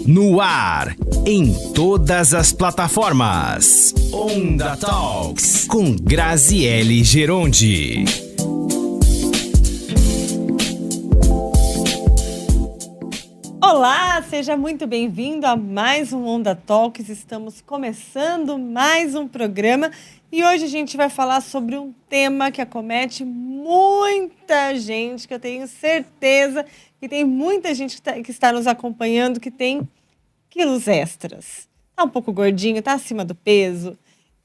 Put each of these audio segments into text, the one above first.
No ar, em todas as plataformas. Onda Talks, com Graziele Gerondi. Olá, seja muito bem-vindo a mais um Onda Talks. Estamos começando mais um programa e hoje a gente vai falar sobre um tema que acomete muita gente, que eu tenho certeza que tem muita gente que está nos acompanhando que tem quilos extras. Está um pouco gordinho, está acima do peso.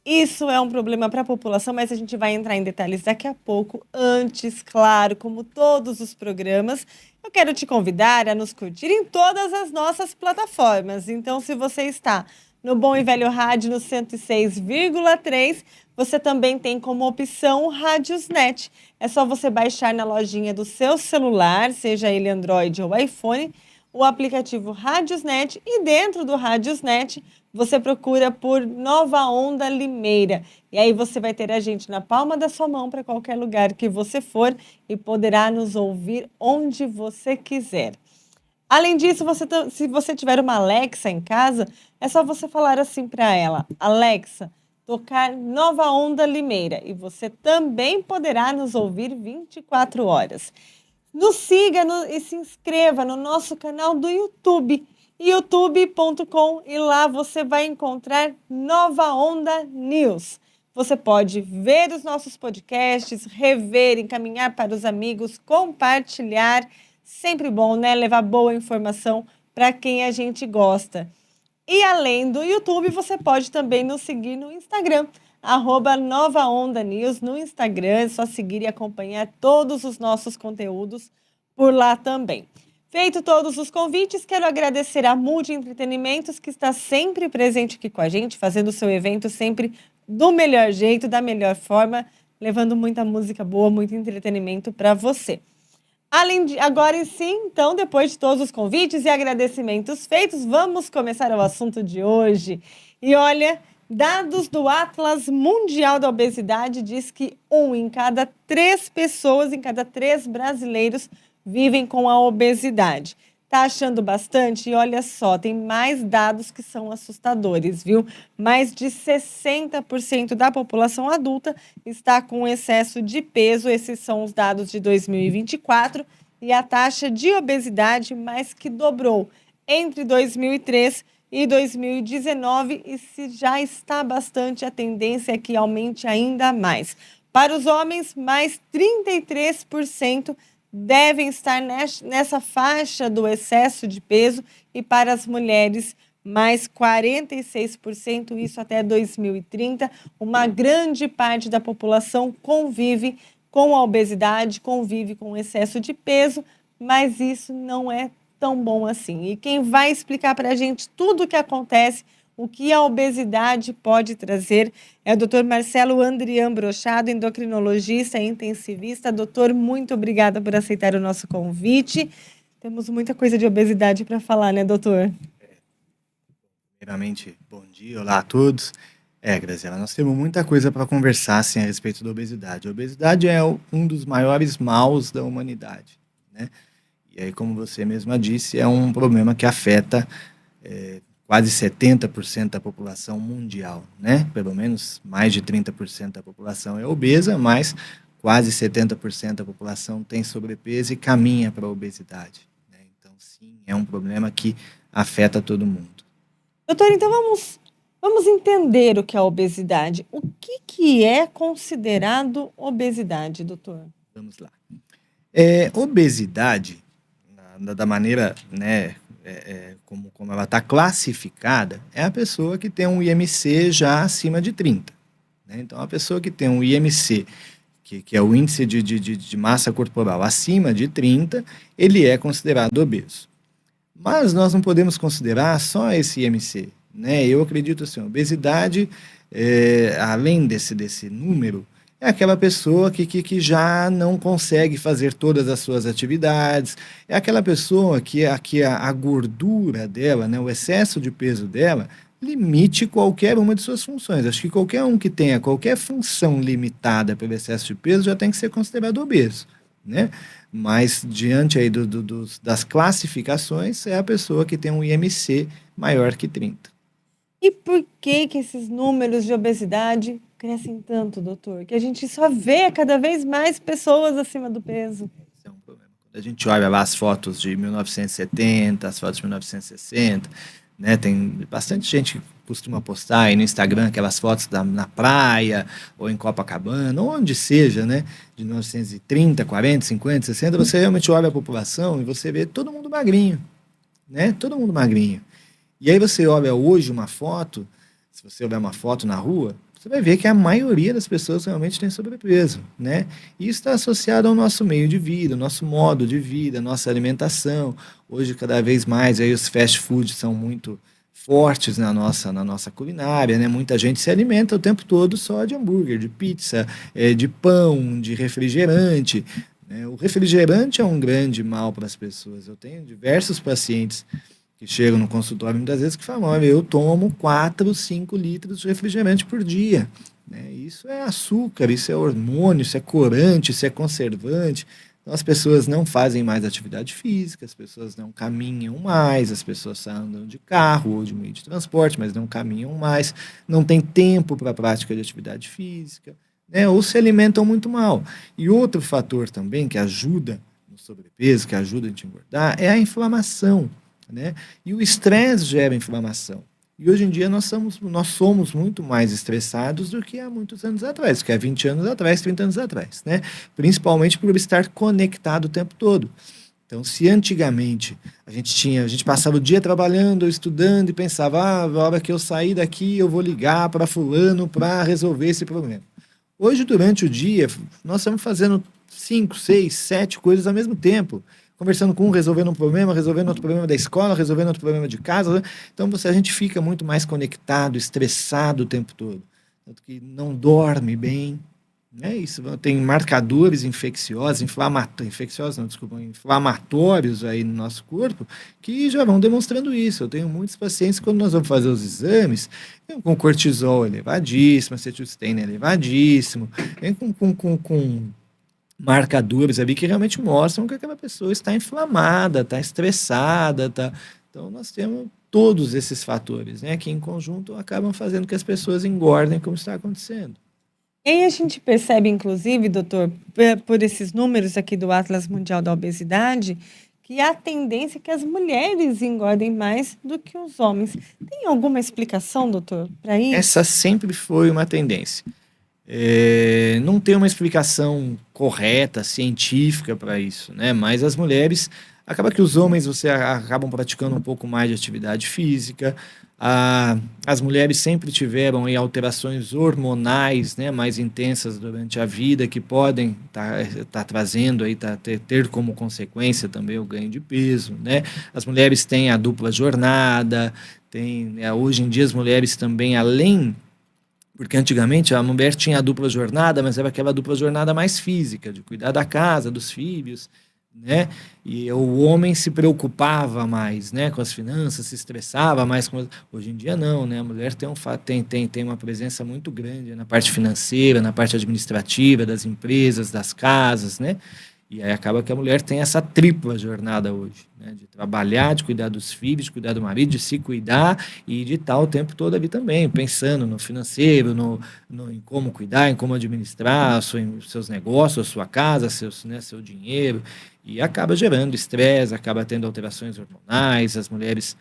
Isso é um problema para a população, mas a gente vai entrar em detalhes daqui a pouco. Antes, claro, como todos os programas, eu quero te convidar a nos curtir em todas as nossas plataformas. Então, se você está no Bom e Velho Rádio, no 106,3, você também tem como opção o Rádiosnet. É só você baixar na lojinha do seu celular, seja ele Android ou iPhone, o aplicativo Rádiosnet, e dentro do Rádiosnet você procura por Nova Onda Limeira. E aí você vai ter a gente na palma da sua mão para qualquer lugar que você for e poderá nos ouvir onde você quiser. Além disso, se você tiver uma Alexa em casa, é só você falar assim para ela: Alexa, tocar Nova Onda Limeira. E você também poderá nos ouvir 24 horas. Nos siga e se inscreva no nosso canal do YouTube, youtube.com, e lá você vai encontrar Nova Onda News. Você pode ver os nossos podcasts, rever, encaminhar para os amigos, compartilhar. Sempre bom, né? Levar boa informação para quem a gente gosta. E além do YouTube, você pode também nos seguir no Instagram, @Nova Onda News no Instagram. É só seguir e acompanhar todos os nossos conteúdos por lá também. Feito todos os convites, quero agradecer a Multi Entretenimentos, que está sempre presente aqui com a gente, fazendo o seu evento sempre do melhor jeito, da melhor forma, levando muita música boa, muito entretenimento para você. Agora sim, então, depois de todos os convites e agradecimentos feitos, vamos começar o assunto de hoje. E olha, dados do Atlas Mundial da Obesidade diz que 1 em cada 3 pessoas, em cada 3 brasileiros, vivem com a obesidade. Tá achando bastante? E olha só, tem mais dados que são assustadores, viu? Mais de 60% da população adulta está com excesso de peso. Esses são os dados de 2024. E a taxa de obesidade mais que dobrou entre 2003 e 2019. E se já está bastante, a tendência é que aumente ainda mais. Para os homens, mais 33% devem estar nessa faixa do excesso de peso, e para as mulheres, mais 46%, isso até 2030. Uma grande parte da população convive com a obesidade, convive com o excesso de peso, mas isso não é tão bom assim. E quem vai explicar para a gente tudo o que acontece, o que a obesidade pode trazer, é o Dr. Marcelo Andrian Brochado, endocrinologista e intensivista. Doutor, muito obrigada por aceitar o nosso convite. Temos muita coisa de obesidade para falar, né, doutor? Primeiramente, bom dia, olá a todos. Graziela, nós temos muita coisa para conversar assim, a respeito da obesidade. A obesidade é um dos maiores maus da humanidade, né? E aí, como você mesma disse, é um problema que afeta quase 70% da população mundial, né? Pelo menos mais de 30% da população é obesa, mas quase 70% da população tem sobrepeso e caminha para a obesidade, né? Então, sim, é um problema que afeta todo mundo. Doutor, então vamos entender o que é a obesidade. O que é considerado obesidade, doutor? Vamos lá. Obesidade, da maneira, né, como ela está classificada, é a pessoa que tem um IMC já acima de 30. Né? Então, a pessoa que tem um IMC, que é o índice de massa corporal acima de 30, ele é considerado obeso. Mas nós não podemos considerar só esse IMC. Né? Eu acredito assim, obesidade, além desse número, é aquela pessoa que já não consegue fazer todas as suas atividades, é aquela pessoa que a gordura dela, né, o excesso de peso dela, limite qualquer uma de suas funções. Acho que qualquer um que tenha qualquer função limitada pelo excesso de peso já tem que ser considerado obeso. né? Mas diante aí das classificações, é a pessoa que tem um IMC maior que 30. E por que que esses números de obesidade crescem tanto, doutor? Que a gente só vê cada vez mais pessoas acima do peso. Esse é um problema. Quando a gente olha lá as fotos de 1970, as fotos de 1960, né, tem bastante gente que costuma postar aí no Instagram aquelas fotos na praia ou em Copacabana, onde seja, né, de 1930, 40, 50, 60, você realmente olha a população e você vê todo mundo magrinho, né, todo mundo magrinho. E aí você olha hoje uma foto, se você olhar uma foto na rua, você vai ver que a maioria das pessoas realmente tem sobrepeso, né? E isso está associado ao nosso meio de vida, ao nosso modo de vida, à nossa alimentação. Hoje, cada vez mais, aí os fast foods são muito fortes na nossa culinária, né? Muita gente se alimenta o tempo todo só de hambúrguer, de pizza, de pão, de refrigerante, né? O refrigerante é um grande mal para as pessoas. Eu tenho diversos pacientes que chegam no consultório muitas vezes que falam, olha, eu tomo 4, 5 litros de refrigerante por dia, né? Isso é açúcar, isso é hormônio, isso é corante, isso é conservante. Então as pessoas não fazem mais atividade física, as pessoas não caminham mais, as pessoas só andam de carro ou de meio de transporte, mas não caminham mais, não tem tempo para a prática de atividade física, né? Ou se alimentam muito mal. E outro fator também que ajuda no sobrepeso, que ajuda a gente engordar, é a inflamação, né? E o estresse gera inflamação. E hoje em dia nós somos muito mais estressados do que há muitos anos atrás, que há 20 anos atrás, 30 anos atrás, né? Principalmente por estar conectado o tempo todo. Então, se antigamente a gente passava o dia trabalhando, estudando e pensava, a hora que eu sair daqui eu vou ligar para fulano para resolver esse problema. Hoje, durante o dia, nós estamos fazendo 5, 6, 7 coisas ao mesmo tempo. Conversando com um, resolvendo um problema, resolvendo outro problema da escola, resolvendo outro problema de casa. Então, a gente fica muito mais conectado, estressado o tempo todo. Tanto que não dorme bem. É isso, tem marcadores inflamatórios aí no nosso corpo que já vão demonstrando isso. Eu tenho muitos pacientes, quando nós vamos fazer os exames, vem com cortisol elevadíssimo, acetilcisteína elevadíssimo, vem com marcadores ali que realmente mostram que aquela pessoa está inflamada, está estressada, tá? Então nós temos todos esses fatores, né, que em conjunto acabam fazendo que as pessoas engordem, como está acontecendo. E aí a gente percebe, inclusive, doutor, por esses números aqui do Atlas Mundial da Obesidade, que há tendência que as mulheres engordem mais do que os homens. Tem alguma explicação, doutor, para isso? Essa sempre foi uma tendência. Não tem uma explicação correta, científica para isso, né? Mas as mulheres, acaba que os homens você acabam praticando um pouco mais de atividade física. As mulheres sempre tiveram aí alterações hormonais, né, mais intensas durante a vida, que podem tá trazendo aí, ter como consequência também o ganho de peso, né? As mulheres têm a dupla jornada, hoje em dia as mulheres também, porque antigamente a mulher tinha a dupla jornada, mas era aquela dupla jornada mais física, de cuidar da casa, dos filhos, né? E o homem se preocupava mais, né, com as finanças, se estressava mais com... Hoje em dia não, né? A mulher tem uma presença muito grande na parte financeira, na parte administrativa das empresas, das casas, né? E aí acaba que a mulher tem essa tripla jornada hoje, né? De trabalhar, de cuidar dos filhos, de cuidar do marido, de se cuidar e de estar o tempo todo ali também, pensando no financeiro, em como cuidar, em como administrar seus negócios, a sua casa, seu dinheiro. E acaba gerando estresse, acaba tendo alterações hormonais. As mulheres,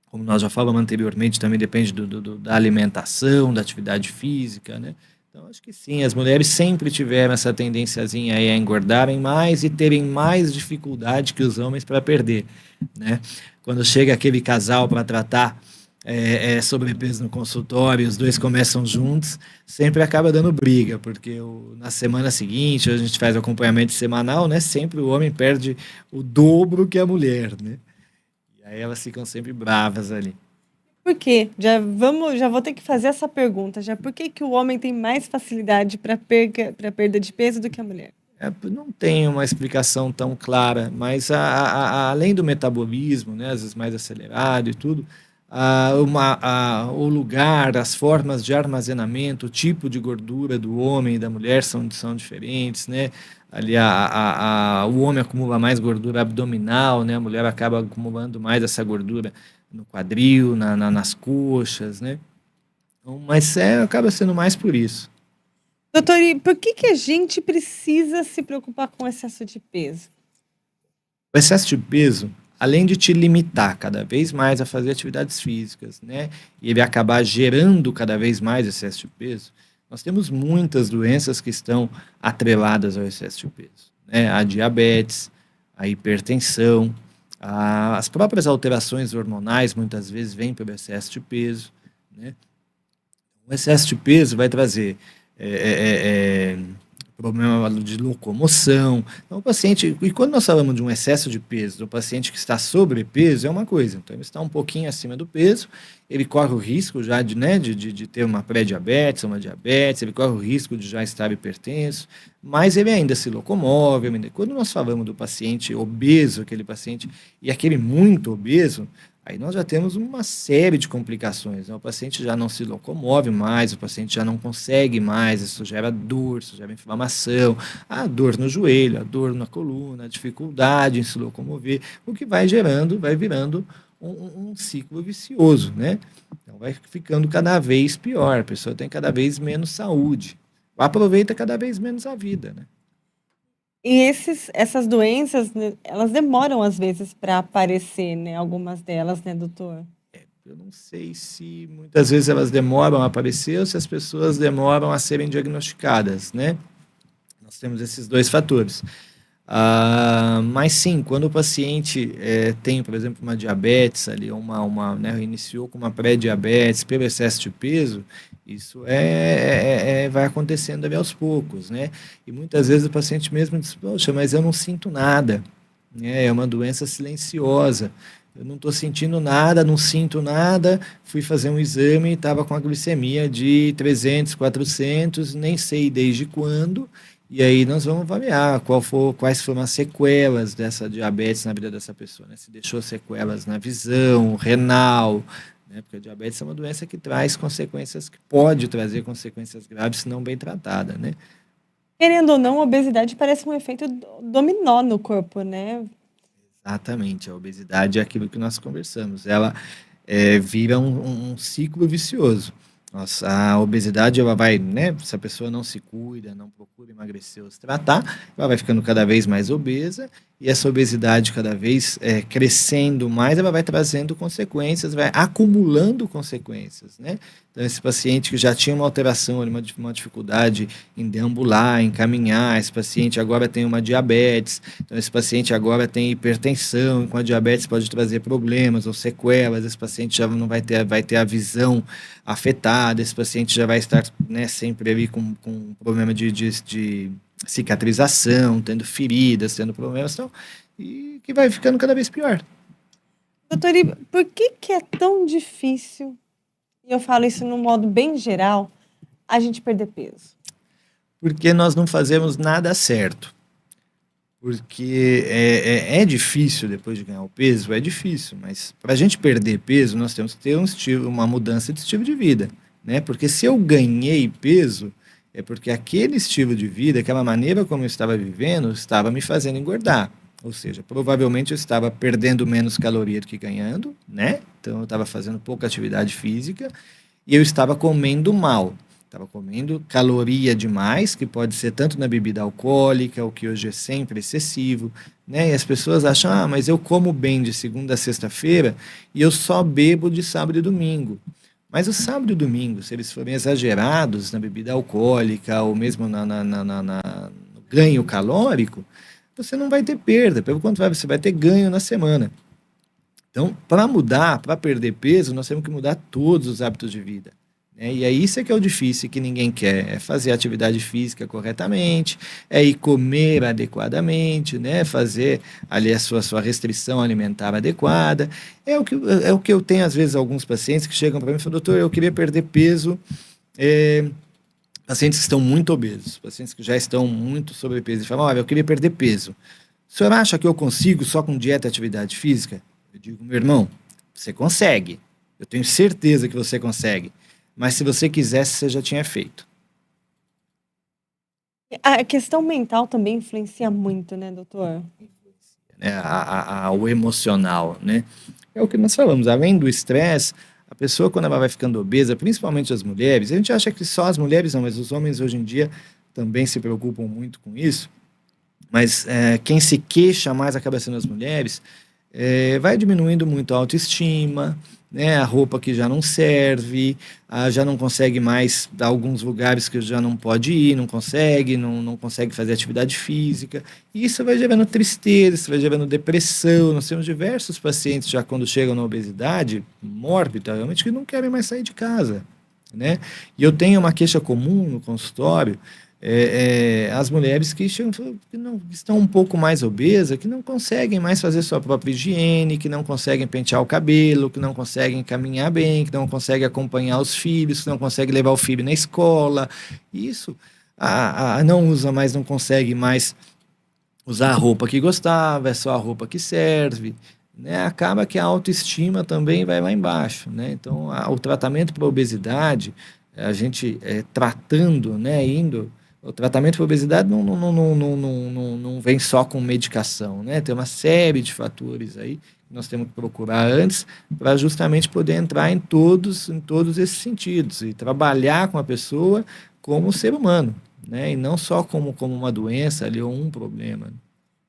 como nós já falamos anteriormente, também depende da alimentação, da atividade física, né? Então, acho que sim, as mulheres sempre tiveram essa tendênciazinha aí a engordarem mais e terem mais dificuldade que os homens para perder, né? Quando chega aquele casal para tratar sobrepeso no consultório, os dois começam juntos, sempre acaba dando briga, porque na semana seguinte, a gente faz o acompanhamento semanal, né? Sempre o homem perde o dobro que a mulher, né? E aí elas ficam sempre bravas ali. Por quê? Já vou ter que fazer essa pergunta. Por que o homem tem mais facilidade para perda de peso do que a mulher? Não tem uma explicação tão clara, mas além do metabolismo, né, às vezes mais acelerado e tudo, o lugar, as formas de armazenamento, o tipo de gordura do homem e da mulher são diferentes, né? Ali o homem acumula mais gordura abdominal, né? A mulher acaba acumulando mais essa gordura no quadril, nas coxas, né? Então, mas acaba sendo mais por isso. Doutor, e por que a gente precisa se preocupar com excesso de peso? O excesso de peso, além de te limitar cada vez mais a fazer atividades físicas, né? E ele acabar gerando cada vez mais excesso de peso, nós temos muitas doenças que estão atreladas ao excesso de peso, né? A diabetes, a hipertensão, as próprias alterações hormonais muitas vezes vêm pelo excesso de peso, né? O excesso de peso vai trazer problema de locomoção. Então, o paciente, e quando nós falamos de um excesso de peso, do paciente que está sobrepeso, é uma coisa. Então, ele está um pouquinho acima do peso, ele corre o risco já de ter uma pré-diabetes, uma diabetes, ele corre o risco de já estar hipertenso, mas ele ainda se locomove. Quando nós falamos do paciente obeso, aquele paciente, e aquele muito obeso, aí nós já temos uma série de complicações, né? O paciente já não se locomove mais, o paciente já não consegue mais, isso gera dor, isso gera inflamação, a dor no joelho, a dor na coluna, a dificuldade em se locomover, o que vai virando um ciclo vicioso, né? Então vai ficando cada vez pior, a pessoa tem cada vez menos saúde, aproveita cada vez menos a vida, né? E essas doenças, né, elas demoram às vezes para aparecer, né? Algumas delas, né, doutor? Eu não sei se muitas vezes elas demoram a aparecer ou se as pessoas demoram a serem diagnosticadas, né? Nós temos esses dois fatores. Mas sim, quando o paciente tem, por exemplo, uma diabetes ali, né, iniciou com uma pré-diabetes pelo excesso de peso, isso vai acontecendo ali aos poucos, né? E muitas vezes o paciente mesmo diz, poxa, mas eu não sinto nada, né? É uma doença silenciosa, eu não estou sentindo nada, não sinto nada, fui fazer um exame e estava com a glicemia de 300, 400, nem sei desde quando, e aí nós vamos avaliar quais foram as sequelas dessa diabetes na vida dessa pessoa, né? Se deixou sequelas na visão, renal, né? Porque a diabetes é uma doença que traz consequências, que pode trazer consequências graves se não bem tratada, né? Querendo ou não, a obesidade parece um efeito dominó no corpo, né? Exatamente, a obesidade é aquilo que nós conversamos, ela vira um ciclo vicioso. Nossa, a obesidade, ela vai, né, se a pessoa não se cuida, não procura emagrecer ou se tratar, ela vai ficando cada vez mais obesa, e essa obesidade cada vez crescendo mais, ela vai trazendo consequências, vai acumulando consequências, né? Então, esse paciente que já tinha uma alteração, uma dificuldade em deambular, em caminhar, esse paciente agora tem uma diabetes, então esse paciente agora tem hipertensão, e com a diabetes pode trazer problemas ou sequelas, esse paciente já não vai ter a visão afetada, esse paciente já vai estar, né, sempre ali com problema de cicatrização, tendo feridas, tendo problemas, então, e que vai ficando cada vez pior. Doutor, e por que é tão difícil, e eu falo isso num modo bem geral, a gente perder peso? Porque nós não fazemos nada certo. Porque é difícil depois de ganhar o peso, é difícil, mas para a gente perder peso, nós temos que ter uma mudança de estilo de vida, né? Porque se eu ganhei peso, é porque aquele estilo de vida, aquela maneira como eu estava vivendo, estava me fazendo engordar. Ou seja, provavelmente eu estava perdendo menos caloria do que ganhando, né? Então eu estava fazendo pouca atividade física e eu estava comendo mal. Estava comendo caloria demais, que pode ser tanto na bebida alcoólica, o que hoje é sempre excessivo, né? E as pessoas acham, mas eu como bem de segunda a sexta-feira e eu só bebo de sábado e domingo. Mas o sábado e domingo, se eles forem exagerados na bebida alcoólica ou mesmo no ganho calórico, você não vai ter perda, pelo contrário, você vai ter ganho na semana. Então, para mudar, para perder peso, nós temos que mudar todos os hábitos de vida. E aí isso é que é o difícil, que ninguém quer, é fazer a atividade física corretamente, é ir comer adequadamente, né? Fazer ali a sua restrição alimentar adequada. É o que eu tenho, às vezes, alguns pacientes que chegam para mim e falam, doutor, eu queria perder peso, pacientes que estão muito obesos, pacientes que já estão muito sobrepeso, e falam, olha, eu queria perder peso. O senhor acha que eu consigo só com dieta e atividade física? Eu digo, meu irmão, você consegue. Eu tenho certeza que você consegue. Mas se você quisesse, você já tinha feito. A questão mental também influencia muito, né, doutor? Né? O emocional, né? É o que nós falamos. Além do estresse, a pessoa, quando ela vai ficando obesa, principalmente as mulheres, a gente acha que só as mulheres não, mas os homens hoje em dia também se preocupam muito com isso. Mas quem se queixa mais acaba sendo as mulheres, vai diminuindo muito a autoestima, né? A roupa que já não serve, já não consegue mais dar alguns lugares que já não pode ir, não consegue fazer atividade física. E isso vai gerando tristeza, isso vai gerando depressão. Nós temos diversos pacientes já quando chegam na obesidade mórbida, realmente que não querem mais sair de casa, né? E eu tenho uma queixa comum no consultório, as mulheres que chegam, que estão um pouco mais obesas, que não conseguem mais fazer sua própria higiene, que não conseguem pentear o cabelo, que não conseguem caminhar bem, que não conseguem acompanhar os filhos, que não conseguem levar o filho na escola. Isso, não usa mais, não consegue mais usar a roupa que gostava, é só a roupa que serve, né? Acaba que a autoestima também vai lá embaixo, né? Então, o tratamento para a obesidade, a gente tratando, né, o tratamento para obesidade não vem só com medicação, né? Tem uma série de fatores aí que nós temos que procurar antes para justamente poder entrar em todos esses sentidos e trabalhar com a pessoa como ser humano, né? E não só como uma doença ali ou um problema.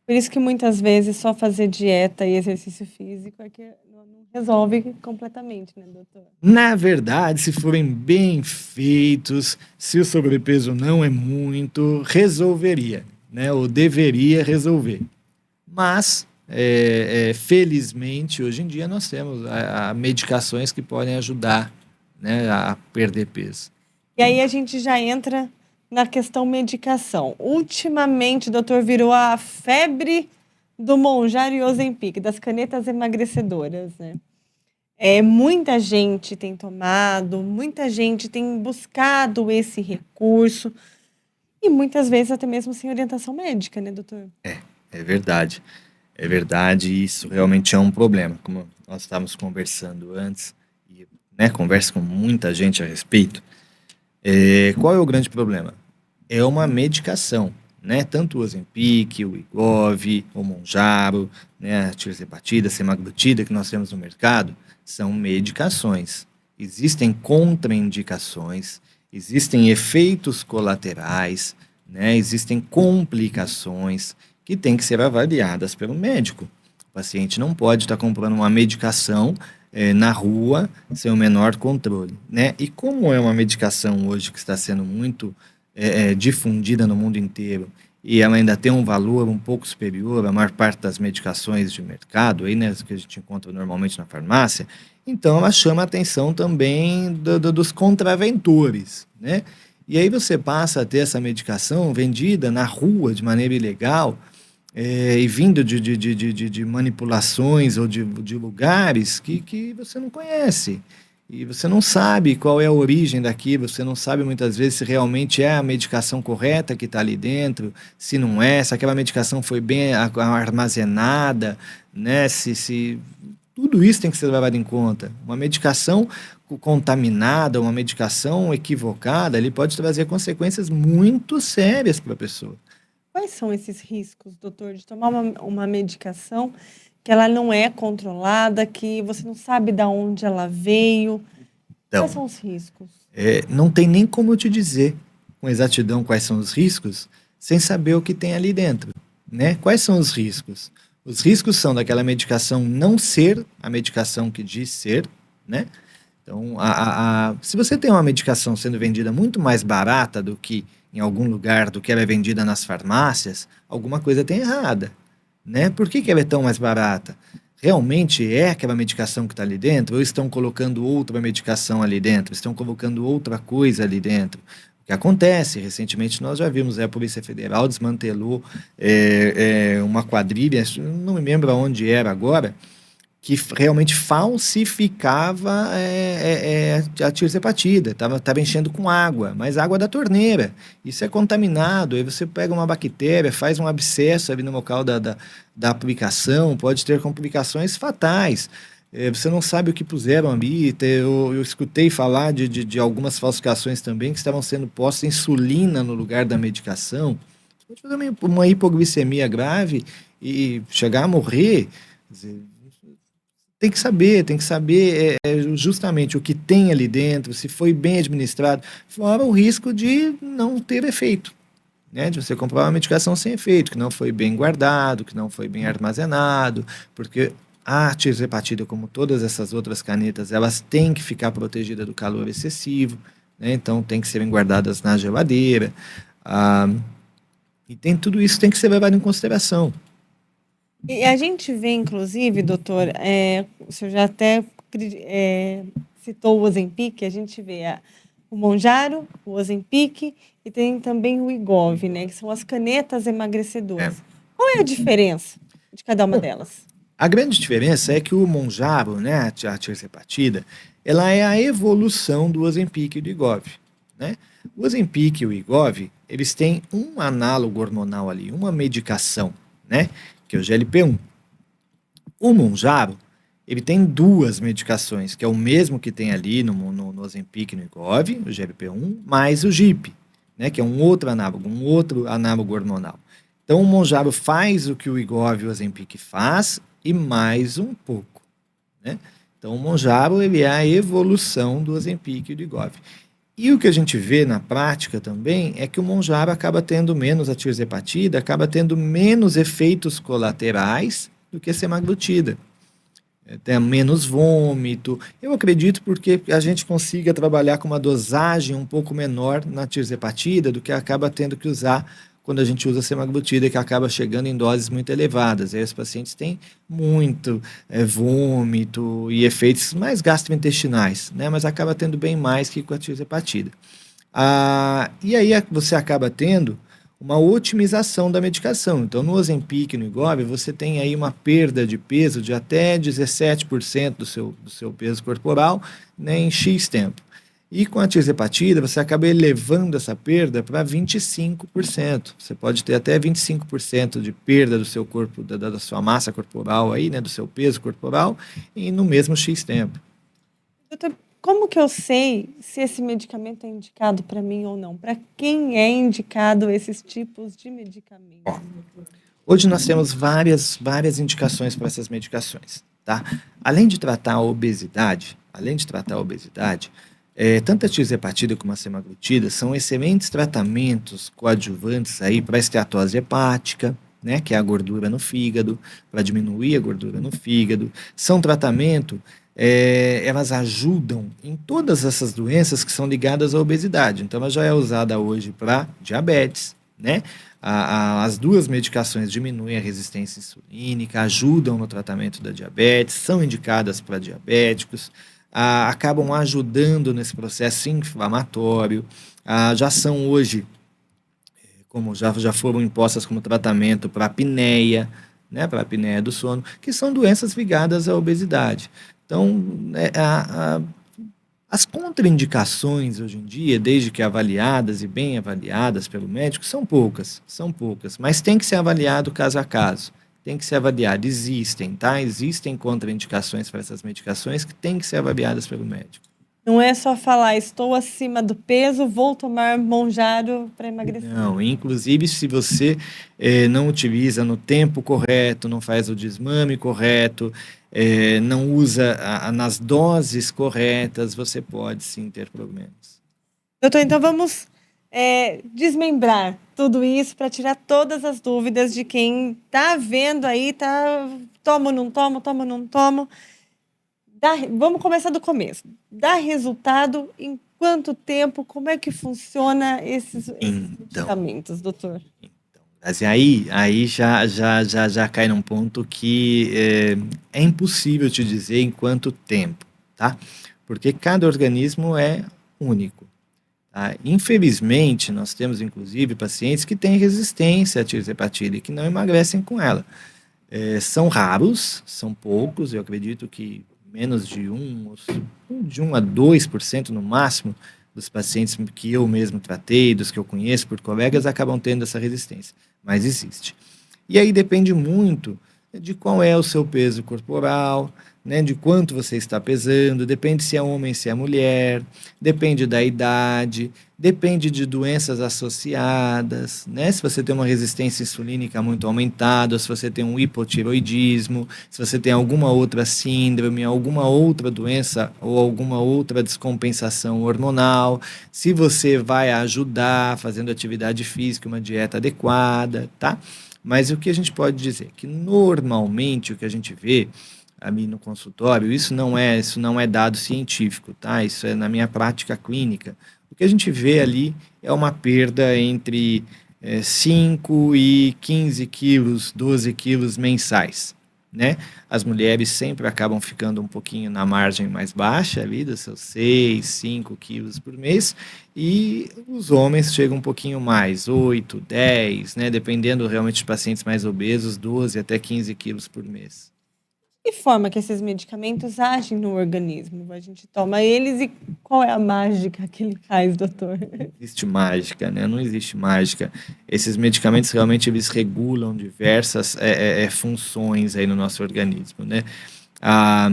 Por isso que muitas vezes só fazer dieta e exercício físico é que não resolve completamente, né, doutor? Na verdade, se forem bem feitos, se o sobrepeso não é muito, resolveria, né? Ou deveria resolver. Mas, felizmente, hoje em dia nós temos medicações que podem ajudar, né, a perder peso. E aí a gente já entra na questão medicação. Ultimamente, doutor, virou a febre do Mounjaro e Ozempic, das canetas emagrecedoras, né? Muita gente tem tomado, muita gente tem buscado esse recurso e muitas vezes até mesmo sem orientação médica, né, doutor? É verdade. É verdade, isso realmente é um problema, como nós estávamos conversando antes, e, né, converso com muita gente a respeito. Qual é o grande problema? É uma medicação, né? Tanto o Ozempic, o Wegovy, o Mounjaro, né, a tirzepatida, a semaglutida que nós temos no mercado, são medicações. Existem contraindicações, existem efeitos colaterais, né? Existem complicações que têm que ser avaliadas pelo médico. O paciente não pode estar comprando uma medicação na rua sem o menor controle, né? E como é uma medicação hoje que está sendo muito difundida no mundo inteiro e ela ainda tem um valor um pouco superior à maior parte das medicações de mercado, aí, né, que a gente encontra normalmente na farmácia, então ela chama a atenção também dos contraventores, né? E aí você passa a ter essa medicação vendida na rua de maneira ilegal, e vindo de manipulações ou de lugares que você não conhece. E você não sabe qual é a origem daquilo, você não sabe muitas vezes se realmente é a medicação correta que está ali dentro, se não é, se aquela medicação foi bem armazenada, né? Se tudo isso tem que ser levado em conta. Uma medicação contaminada, uma medicação equivocada, ele pode trazer consequências muito sérias para a pessoa. Quais são esses riscos, doutor, de tomar uma medicação que ela não é controlada, que você não sabe de onde ela veio? Então, quais são os riscos? Não tem nem como eu te dizer com exatidão quais são os riscos, sem saber o que tem ali dentro, né? Quais são os riscos? Os riscos são daquela medicação não ser a medicação que diz ser, né? Então, se você tem uma medicação sendo vendida muito mais barata do que em algum lugar, do que ela é vendida nas farmácias, alguma coisa tem errada, né? Por que ela é tão mais barata? Realmente é aquela medicação que está ali dentro? Ou estão colocando outra medicação ali dentro? Estão colocando outra coisa ali dentro? O que acontece? Recentemente nós já vimos, a Polícia Federal desmantelou uma quadrilha, não me lembro onde era agora, que realmente falsificava a tirzepatida, estava enchendo com água, mas água da torneira. Isso é contaminado, aí você pega uma bactéria, faz um abscesso ali no local da aplicação, pode ter complicações fatais. Você não sabe o que puseram ali. Eu escutei falar de algumas falsificações também, que estavam sendo postas insulina no lugar da medicação. Você pode fazer uma hipoglicemia grave e chegar a morrer. Quer dizer, tem que saber justamente o que tem ali dentro, se foi bem administrado, fora o risco de não ter efeito, né? De você comprar uma medicação sem efeito, que não foi bem guardado, que não foi bem armazenado, porque a tirzepatida, como todas essas outras canetas, elas têm que ficar protegidas do calor excessivo, né? Então tem que serem guardadas na geladeira, e tem tudo isso tem que ser levado em consideração. E a gente vê, inclusive, doutor, o senhor já até citou o Ozempic, a gente vê o Mounjaro, o Ozempic e tem também o Wegovy, né, que são as canetas emagrecedoras. Qual é a diferença de cada uma delas? A grande diferença é que o Mounjaro, né, a tirzepatida, ela é a evolução do Ozempic e do Wegovy, né? O Ozempic e o Wegovy, eles têm um análogo hormonal ali, uma medicação, né, que é o GLP-1. O Mounjaro, ele tem duas medicações, que é o mesmo que tem ali no Ozempic e no Wegovy, o GLP-1, mais o GIP, né, que é um outro análogo hormonal. Então, o Mounjaro faz o que o Wegovy e o Ozempic faz e mais um pouco, né? Então, o Mounjaro, ele é a evolução do Ozempic e do Wegovy. E o que a gente vê na prática também é que o Mounjaro acaba tendo menos, a tirzepatida acaba tendo menos efeitos colaterais do que a semaglutida. Tem menos vômito. Eu acredito porque a gente consiga trabalhar com uma dosagem um pouco menor na tirzepatida do que acaba tendo que usar quando a gente usa a semaglutida, que acaba chegando em doses muito elevadas. Aí os pacientes têm muito vômito e efeitos mais gastrointestinais, né? Mas acaba tendo bem mais que com a tirzepatida. E aí você acaba tendo uma otimização da medicação. Então, no Ozempic e no Wegovy, você tem aí uma perda de peso de até 17% do seu peso corporal, né, em X tempo. E com a tirzepatida, você acaba elevando essa perda para 25%. Você pode ter até 25% de perda do seu corpo, da sua massa corporal aí, né, do seu peso corporal, e no mesmo X tempo. Doutor, como que eu sei se esse medicamento é indicado para mim ou não? Para quem é indicado esses tipos de medicamentos? Hoje nós temos várias indicações para essas medicações, tá? Além de tratar a obesidade, tanto a tirzepatida como a semaglutida são excelentes tratamentos coadjuvantes aí para esteatose hepática, né, que é a gordura no fígado, para diminuir a gordura no fígado. São tratamento, elas ajudam em todas essas doenças que são ligadas à obesidade. Então, ela já é usada hoje para diabetes, né? As duas medicações diminuem a resistência insulínica, ajudam no tratamento da diabetes, são indicadas para diabéticos, acabam ajudando nesse processo inflamatório, já são hoje, como já foram impostas como tratamento para a apneia, né, para a apneia do sono, que são doenças ligadas à obesidade. Então, as contraindicações hoje em dia, desde que avaliadas e bem avaliadas pelo médico, são poucas, mas tem que ser avaliado caso a caso. Tem que ser avaliado, existem, tá? Existem contraindicações para essas medicações que têm que ser avaliadas pelo médico. Não é só falar, estou acima do peso, vou tomar Mounjaro para emagrecer. Não, inclusive se você não utiliza no tempo correto, não faz o desmame correto, não usa nas doses corretas, você pode sim ter problemas. Doutor, então vamos desmembrar tudo isso para tirar todas as dúvidas de quem está vendo aí, tomo, não tomo. Vamos começar do começo. Dá resultado em quanto tempo? Como é que funciona esses medicamentos, doutor? Mas aí já cai num ponto que é impossível te dizer em quanto tempo, tá? Porque cada organismo é único. Tá? Infelizmente, nós temos, inclusive, pacientes que têm resistência à tirzepatida e que não emagrecem com ela. São raros, são poucos, eu acredito que menos de 1 a 2% no máximo dos pacientes que eu mesmo tratei, dos que eu conheço por colegas, acabam tendo essa resistência. Mas existe. E aí depende muito de qual é o seu peso corporal, né, de quanto você está pesando, depende se é homem, se é mulher, depende da idade, depende de doenças associadas, né, se você tem uma resistência insulínica muito aumentada, se você tem um hipotiroidismo, se você tem alguma outra síndrome, alguma outra doença ou alguma outra descompensação hormonal, se você vai ajudar fazendo atividade física, uma dieta adequada, tá? Mas o que a gente pode dizer? Que normalmente o que a gente vê ali no consultório, isso não é dado científico, tá? Isso é na minha prática clínica. O que a gente vê ali é uma perda entre 5 e 15 quilos, 12 quilos mensais, né? As mulheres sempre acabam ficando um pouquinho na margem mais baixa ali, dos seus 6, 5 quilos por mês, e os homens chegam um pouquinho mais, 8, 10, né? Dependendo realmente de pacientes mais obesos, 12 até 15 quilos por mês. Que forma que esses medicamentos agem no organismo? A gente toma eles e qual é a mágica que ele faz, doutor? Não existe mágica, né? Não existe mágica. Esses medicamentos realmente eles regulam diversas funções aí no nosso organismo, né? A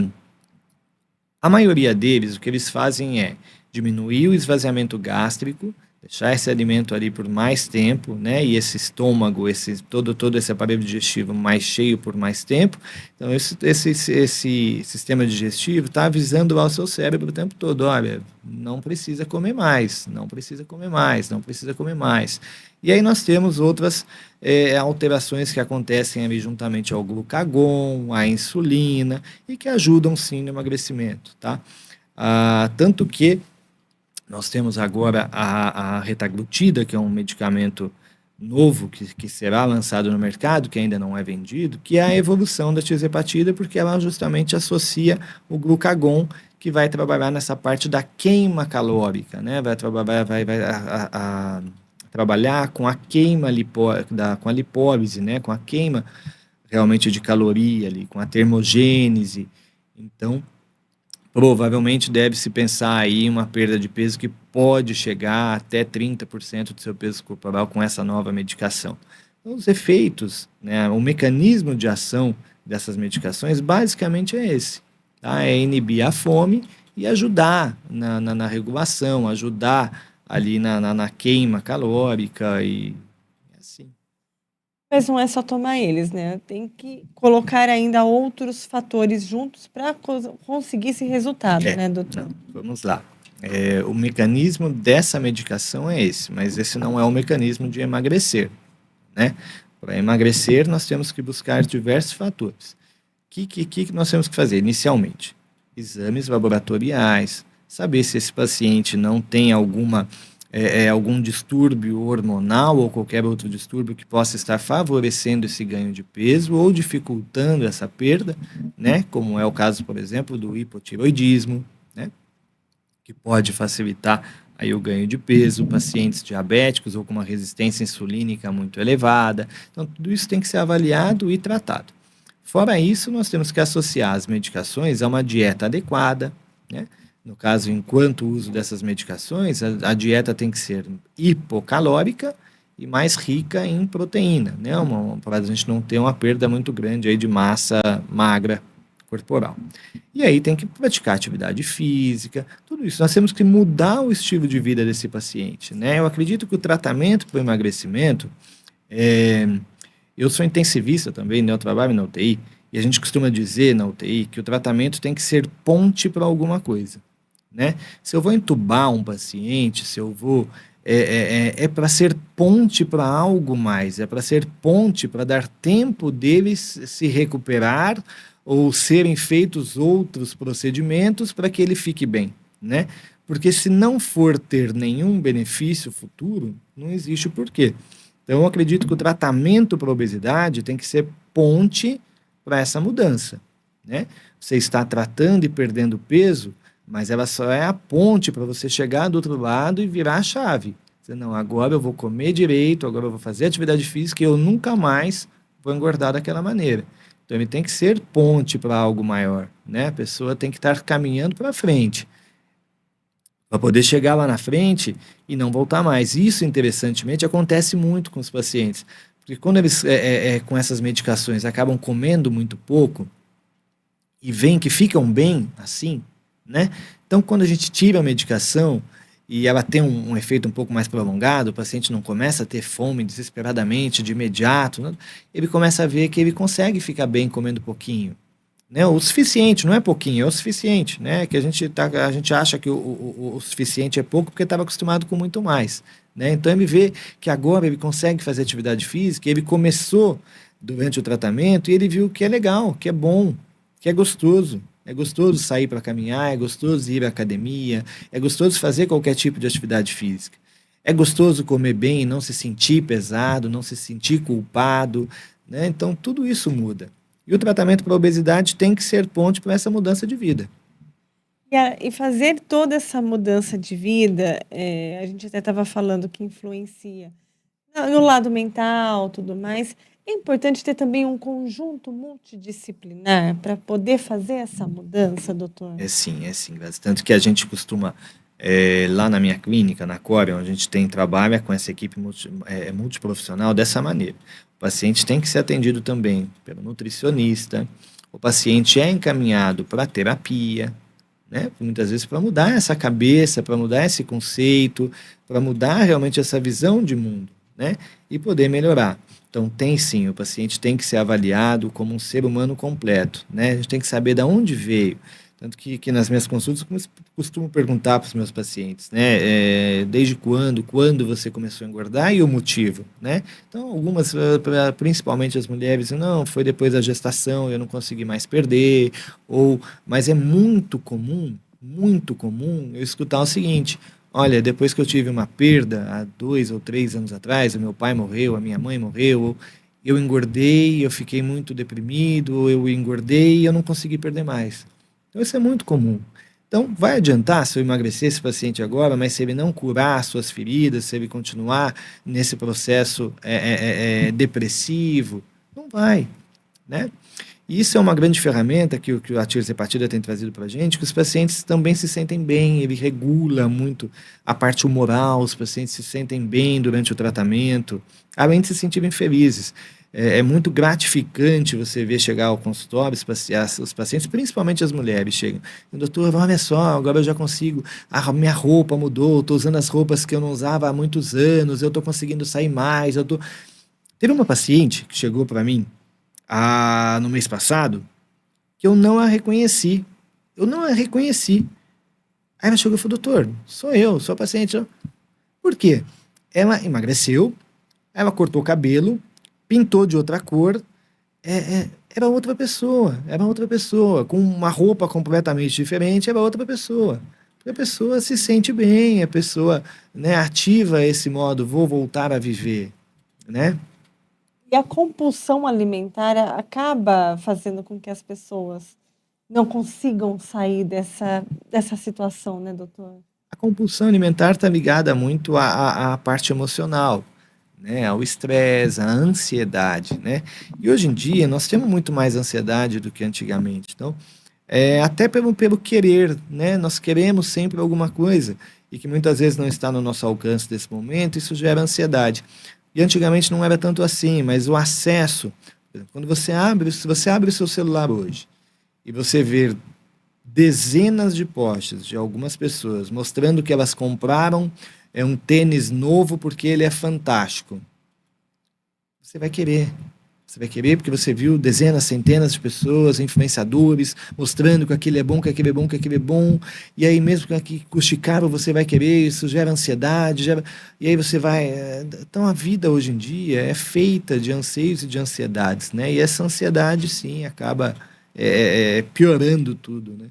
maioria deles, o que eles fazem é diminuir o esvaziamento gástrico, deixar esse alimento ali por mais tempo, né? E esse estômago, todo esse aparelho digestivo mais cheio por mais tempo. Então, esse sistema digestivo está avisando ao seu cérebro o tempo todo, olha, não precisa comer mais, não precisa comer mais, não precisa comer mais. E aí nós temos outras alterações que acontecem ali juntamente ao glucagon, à insulina, e que ajudam sim no emagrecimento, tá? Tanto que nós temos agora a retaglutida, que é um medicamento novo que será lançado no mercado, que ainda não é vendido, que é a evolução da tirzepatida, porque ela justamente associa o glucagon, que vai trabalhar nessa parte da queima calórica, né? Vai trabalhar com a queima com a lipólise, né? Com a queima realmente de caloria ali, com a termogênese. Então, provavelmente deve-se pensar aí em uma perda de peso que pode chegar até 30% do seu peso corporal com essa nova medicação. Então, os efeitos, né, o mecanismo de ação dessas medicações basicamente é esse, tá? É inibir a fome e ajudar na regulação, ajudar ali na queima calórica e assim. Mas não é só tomar eles, né? Tem que colocar ainda outros fatores juntos para conseguir esse resultado, né, doutor? Não, vamos lá. O mecanismo dessa medicação é esse, mas esse não é o mecanismo de emagrecer, né? Para emagrecer, nós temos que buscar diversos fatores. O que nós temos que fazer inicialmente? Exames laboratoriais, saber se esse paciente não tem algum distúrbio hormonal ou qualquer outro distúrbio que possa estar favorecendo esse ganho de peso ou dificultando essa perda, né? Como é o caso, por exemplo, do hipotiroidismo, né? Que pode facilitar aí o ganho de peso, pacientes diabéticos ou com uma resistência insulínica muito elevada. Então, tudo isso tem que ser avaliado e tratado. Fora isso, nós temos que associar as medicações a uma dieta adequada, né? No caso, enquanto o uso dessas medicações, a dieta tem que ser hipocalórica e mais rica em proteína, né? Para a gente não ter uma perda muito grande aí de massa magra corporal. E aí tem que praticar atividade física, tudo isso. Nós temos que mudar o estilo de vida desse paciente, né? Eu acredito que o tratamento para o emagrecimento, eu sou intensivista também, né? Eu trabalho na UTI, e a gente costuma dizer na UTI que o tratamento tem que ser ponte para alguma coisa, né? Se eu vou entubar um paciente, se eu vou... É para ser ponte para algo mais, é para ser ponte para dar tempo deles se recuperar ou serem feitos outros procedimentos para que ele fique bem, né? Porque se não for ter nenhum benefício futuro, não existe o porquê. Então, eu acredito que o tratamento para a obesidade tem que ser ponte para essa mudança, né? Você está tratando e perdendo peso, mas ela só é a ponte para você chegar do outro lado e virar a chave. Você, não, agora eu vou comer direito, agora eu vou fazer atividade física e eu nunca mais vou engordar daquela maneira. Então, ele tem que ser ponte para algo maior, né? A pessoa tem que estar caminhando para frente, para poder chegar lá na frente e não voltar mais. Isso, interessantemente, acontece muito com os pacientes, Porque quando eles, com essas medicações, acabam comendo muito pouco e veem que ficam bem assim, né? Então, quando a gente tira a medicação e ela tem um efeito um pouco mais prolongado, o paciente não começa a ter fome desesperadamente, de imediato, né? Ele começa a ver que ele consegue ficar bem comendo pouquinho. Né? O suficiente, não é pouquinho, é o suficiente, né? Que a gente acha que o suficiente é pouco porque estava acostumado com muito mais, né? Então ele vê que agora ele consegue fazer atividade física, ele começou durante o tratamento e ele viu que é legal, que é bom, que é gostoso. É gostoso sair para caminhar, é gostoso ir à academia, é gostoso fazer qualquer tipo de atividade física. É gostoso comer bem, não se sentir pesado, não se sentir culpado, né? Então tudo isso muda. E o tratamento para a obesidade tem que ser ponte para essa mudança de vida. E fazer toda essa mudança de vida, a gente até estava falando que influencia no lado mental, tudo mais. É importante ter também um conjunto multidisciplinar para poder fazer essa mudança, doutor? É sim, Grazi. Tanto que a gente costuma, lá na minha clínica, na Corion, a gente trabalha com essa equipe multiprofissional dessa maneira. O paciente tem que ser atendido também pelo nutricionista, o paciente é encaminhado para terapia, né? Muitas vezes para mudar essa cabeça, para mudar esse conceito, para mudar realmente essa visão de mundo, né? E poder melhorar. Então, tem sim, o paciente tem que ser avaliado como um ser humano completo, né? A gente tem que saber de onde veio. Tanto que nas minhas consultas eu costumo perguntar para os meus pacientes, né? Desde quando você começou a engordar e o motivo, né? Então, algumas, principalmente as mulheres, não, foi depois da gestação, eu não consegui mais perder, mas é muito comum eu escutar o seguinte: olha, depois que eu tive uma perda há 2 ou 3 anos atrás, o meu pai morreu, a minha mãe morreu, eu engordei, eu fiquei muito deprimido, eu engordei e eu não consegui perder mais. Então isso é muito comum. Então vai adiantar se eu emagrecer esse paciente agora, mas se ele não curar suas feridas, se ele continuar nesse processo depressivo, não vai, né? E isso é uma grande ferramenta que a tirzepatida tem trazido para a gente, que os pacientes também se sentem bem, ele regula muito a parte humoral, os pacientes se sentem bem durante o tratamento, além de se sentirem felizes. É muito gratificante você ver chegar ao consultório, os pacientes, principalmente as mulheres, chegam: doutor, olha só, agora eu já consigo, a minha roupa mudou, estou usando as roupas que eu não usava há muitos anos, eu estou conseguindo sair mais, Teve uma paciente que chegou para mim no mês passado, que eu não a reconheci. Aí ela chegou e falou: doutor, sou a paciente. Por quê? Ela emagreceu, ela cortou o cabelo, pintou de outra cor, era outra pessoa, com uma roupa completamente diferente, era outra pessoa. Porque a pessoa se sente bem, a pessoa, né, ativa esse modo, vou voltar a viver, né? E a compulsão alimentar acaba fazendo com que as pessoas não consigam sair dessa situação, né, doutor? A compulsão alimentar está ligada muito à parte emocional, né, ao estresse, à ansiedade, né? E hoje em dia nós temos muito mais ansiedade do que antigamente. Então, até pelo querer, né? Nós queremos sempre alguma coisa e que muitas vezes não está no nosso alcance nesse momento, isso gera ansiedade. E antigamente não era tanto assim, mas o acesso, quando se você abre o seu celular hoje e você vê dezenas de posts de algumas pessoas mostrando que elas compraram um tênis novo porque ele é fantástico, você vai querer porque você viu dezenas, centenas de pessoas, influenciadores, mostrando que aquele é bom, e aí mesmo que custe caro, você vai querer, isso gera ansiedade, e aí você vai... Então a vida hoje em dia é feita de anseios e de ansiedades, né? E essa ansiedade, sim, acaba piorando tudo, né?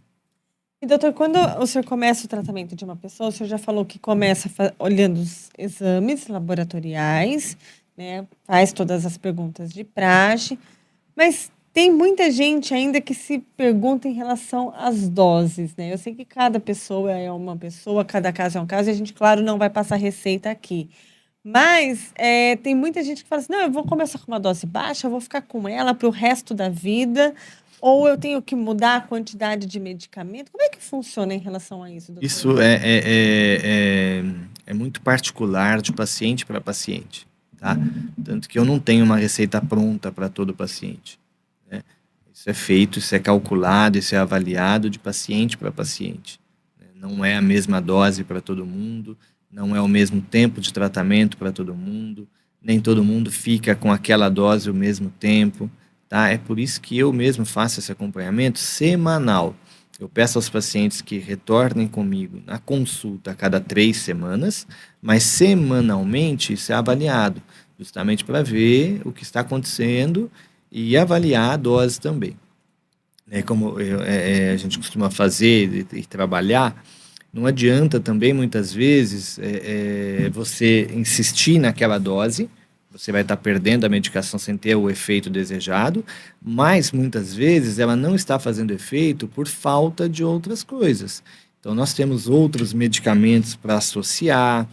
E, doutor, quando o senhor começa o tratamento de uma pessoa, o senhor já falou que começa olhando os exames laboratoriais, né? Faz todas as perguntas de praxe, mas tem muita gente ainda que se pergunta em relação às doses, né? Eu sei que cada pessoa é uma pessoa, cada caso é um caso, e a gente, claro, não vai passar receita aqui. Mas tem muita gente que fala assim: não, eu vou começar com uma dose baixa, eu vou ficar com ela para o resto da vida, ou eu tenho que mudar a quantidade de medicamento. Como é que funciona em relação a isso, doutor? Isso é muito particular de paciente para paciente, tá? Tanto que eu não tenho uma receita pronta para todo paciente, né? Isso é feito, isso é calculado, isso é avaliado de paciente para paciente, né? Não é a mesma dose para todo mundo, não é o mesmo tempo de tratamento para todo mundo, nem todo mundo fica com aquela dose o mesmo tempo, tá? É por isso que eu mesmo faço esse acompanhamento semanal. Eu peço aos pacientes que retornem comigo na consulta a cada 3 semanas, mas semanalmente isso é avaliado, justamente para ver o que está acontecendo e avaliar a dose também. Como a gente costuma fazer e trabalhar, não adianta também, muitas vezes, você insistir naquela dose, você vai estar perdendo a medicação sem ter o efeito desejado, mas muitas vezes ela não está fazendo efeito por falta de outras coisas. Então, nós temos outros medicamentos para associar,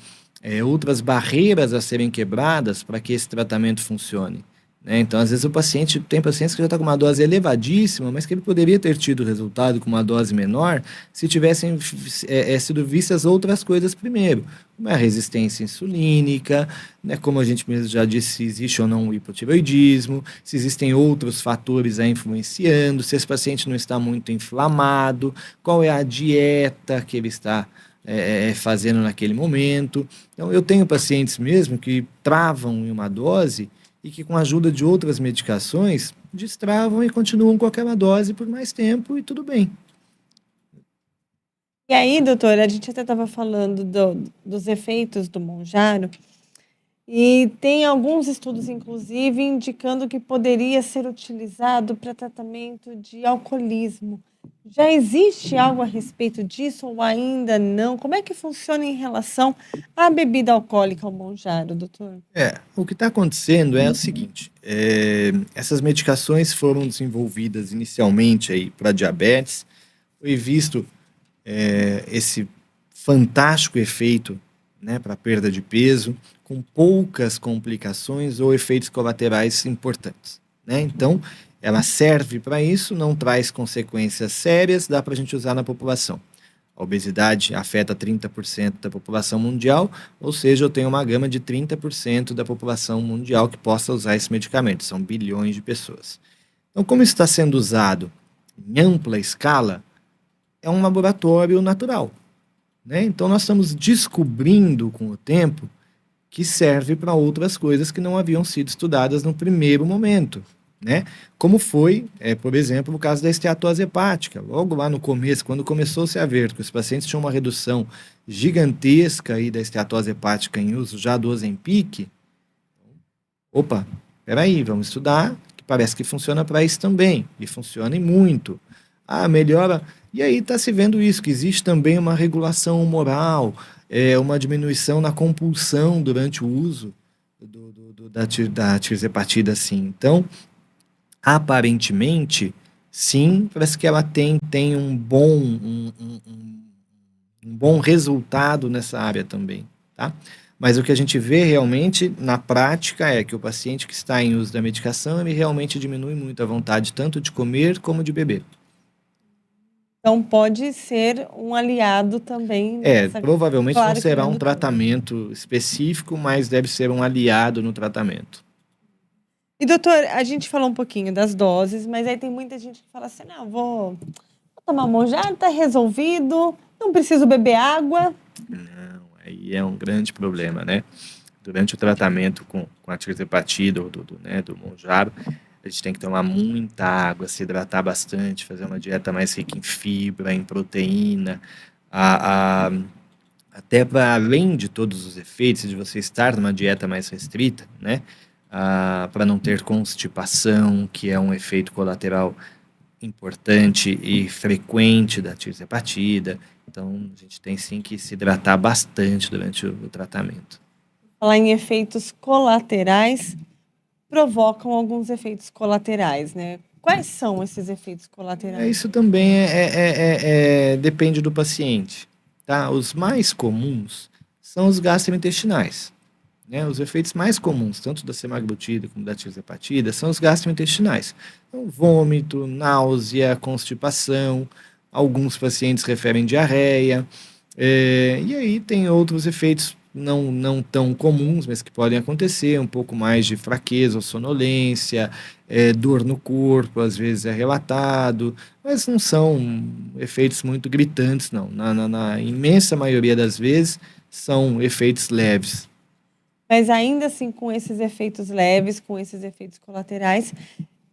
outras barreiras a serem quebradas para que esse tratamento funcione, né? Então, às vezes, tem pacientes que já estão com uma dose elevadíssima, mas que ele poderia ter tido resultado com uma dose menor se tivessem sido vistas outras coisas primeiro, como a resistência insulínica, né? Como a gente mesmo já disse, se existe ou não o hipotireoidismo, se existem outros fatores aí influenciando, se esse paciente não está muito inflamado, qual é a dieta que ele está fazendo naquele momento. Então, eu tenho pacientes mesmo que travam em uma dose e que, com a ajuda de outras medicações, destravam e continuam com aquela dose por mais tempo e tudo bem. E aí, doutora, a gente até estava falando dos efeitos do Mounjaro, e tem alguns estudos, inclusive, indicando que poderia ser utilizado para tratamento de alcoolismo. Já existe algo a respeito disso ou ainda não? Como é que funciona em relação à bebida alcoólica, ao Mounjaro, doutor? O que está acontecendo é o seguinte, essas medicações foram desenvolvidas inicialmente para diabetes, foi visto esse fantástico efeito, né, para perda de peso, com poucas complicações ou efeitos colaterais importantes, né? Então, ela serve para isso, não traz consequências sérias, dá para a gente usar na população. A obesidade afeta 30% da população mundial, ou seja, eu tenho uma gama de 30% da população mundial que possa usar esse medicamento, são bilhões de pessoas. Então, como isso está sendo usado em ampla escala, é um laboratório natural, né? Então, nós estamos descobrindo com o tempo que serve para outras coisas que não haviam sido estudadas no primeiro momento, né? Como foi, por exemplo, o caso da esteatose hepática. Logo lá no começo, quando começou-se a ver que os pacientes tinham uma redução gigantesca aí da esteatose hepática em uso já do Ozempic, opa, peraí, vamos estudar, que parece que funciona para isso também, e funciona e muito. Melhora. E aí está se vendo isso, que existe também uma regulação humoral, uma diminuição na compulsão durante o uso da tirzepatida, sim. Então, aparentemente, sim, parece que ela tem um bom resultado nessa área também, tá? Mas o que a gente vê realmente na prática é que o paciente que está em uso da medicação, ele realmente diminui muito a vontade tanto de comer como de beber. Então, pode ser um aliado também. Provavelmente não será um tratamento específico, mas deve ser um aliado no tratamento. E, doutor, a gente falou um pouquinho das doses, mas aí tem muita gente que fala assim, não, vou tomar Mounjaro, tá resolvido, não preciso beber água. Não, aí é um grande problema, né? Durante o tratamento com a tirzepatida ou do Mounjaro, a gente tem que tomar muita água, se hidratar bastante, fazer uma dieta mais rica em fibra, em proteína, até para além de todos os efeitos de você estar numa dieta mais restrita, né? Para não ter constipação, que é um efeito colateral importante e frequente da tirzepatida. Então, a gente tem sim que se hidratar bastante durante o tratamento. Falar em efeitos colaterais, provocam alguns efeitos colaterais, né? Quais são esses efeitos colaterais? Isso também depende do paciente, tá? Os mais comuns são os gastrointestinais, né? Os efeitos mais comuns, tanto da semaglutida como da tirzepatida, são os gastrointestinais. Então, vômito, náusea, constipação, alguns pacientes referem diarreia, e aí tem outros efeitos não tão comuns, mas que podem acontecer, um pouco mais de fraqueza ou sonolência, dor no corpo, às vezes é relatado, mas não são efeitos muito gritantes, não. Na imensa maioria das vezes, são efeitos leves. Mas ainda assim, com esses efeitos leves, com esses efeitos colaterais,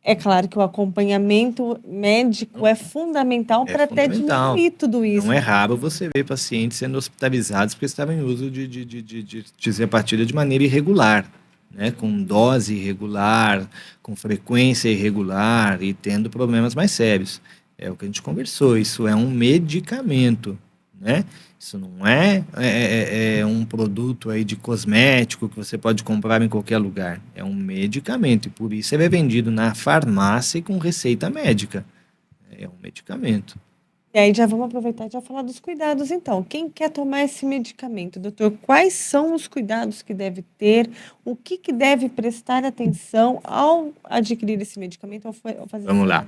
é claro que o acompanhamento médico é fundamental para até fundamental. diminuir tudo isso. Não é raro você ver pacientes sendo hospitalizados porque estavam em uso de tisapartida de maneira irregular, né? Com dose irregular, com frequência irregular e tendo problemas mais sérios. É o que a gente conversou, isso é um medicamento, né? Isso não é um produto aí de cosmético que você pode comprar em qualquer lugar. É um medicamento e por isso ele é vendido na farmácia e com receita médica. É um medicamento. E aí já vamos aproveitar e já falar dos cuidados, então. Quem quer tomar esse medicamento, doutor, quais são os cuidados que deve ter? O que deve prestar atenção ao adquirir esse medicamento, ao fazer Vamos lá.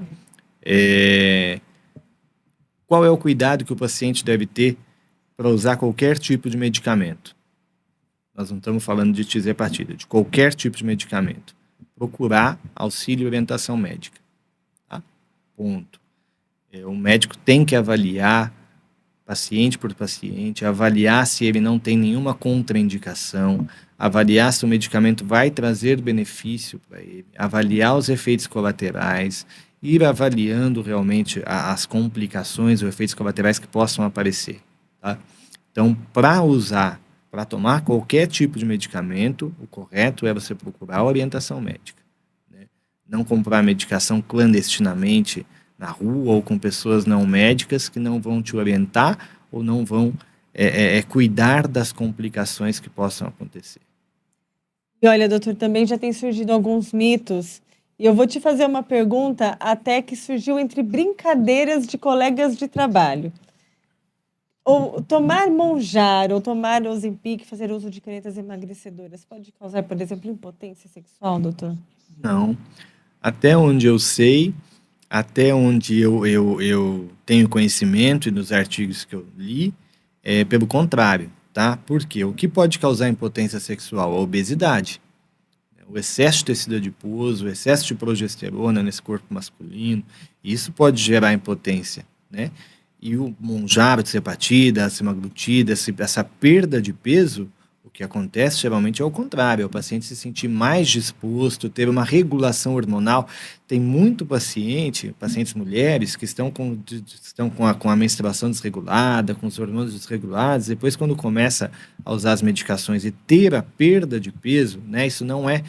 Qual é o cuidado que o paciente deve ter para usar qualquer tipo de medicamento? Nós não estamos falando de tisapartida, de qualquer tipo de medicamento. Procurar auxílio e orientação médica. Tá? Ponto. O médico tem que avaliar, paciente por paciente, avaliar se ele não tem nenhuma contraindicação, avaliar se o medicamento vai trazer benefício para ele, avaliar os efeitos colaterais, ir avaliando realmente as complicações ou efeitos colaterais que possam aparecer. Tá? Então, para tomar qualquer tipo de medicamento, o correto é você procurar orientação médica, né? Não comprar medicação clandestinamente na rua ou com pessoas não médicas que não vão te orientar ou não vão cuidar das complicações que possam acontecer. E olha, doutor, também já tem surgido alguns mitos. E eu vou te fazer uma pergunta até que surgiu entre brincadeiras de colegas de trabalho. Ou tomar Monjaro ou tomar Ozempic, fazer uso de canetas emagrecedoras, pode causar, por exemplo, impotência sexual, doutor? Não. Até onde eu sei, até onde eu tenho conhecimento e nos artigos que eu li, pelo contrário, tá? Porque o que pode causar impotência sexual? A obesidade. O excesso de tecido adiposo, o excesso de progesterona nesse corpo masculino, isso pode gerar impotência, né? E o Monjaro, tisapartida, a semaglutida, essa perda de peso, o que acontece geralmente é o contrário, é o paciente se sentir mais disposto, ter uma regulação hormonal. Tem muito pacientes mulheres, que estão com a menstruação desregulada, com os hormônios desregulados, depois quando começa a usar as medicações e ter a perda de peso, né, isso não é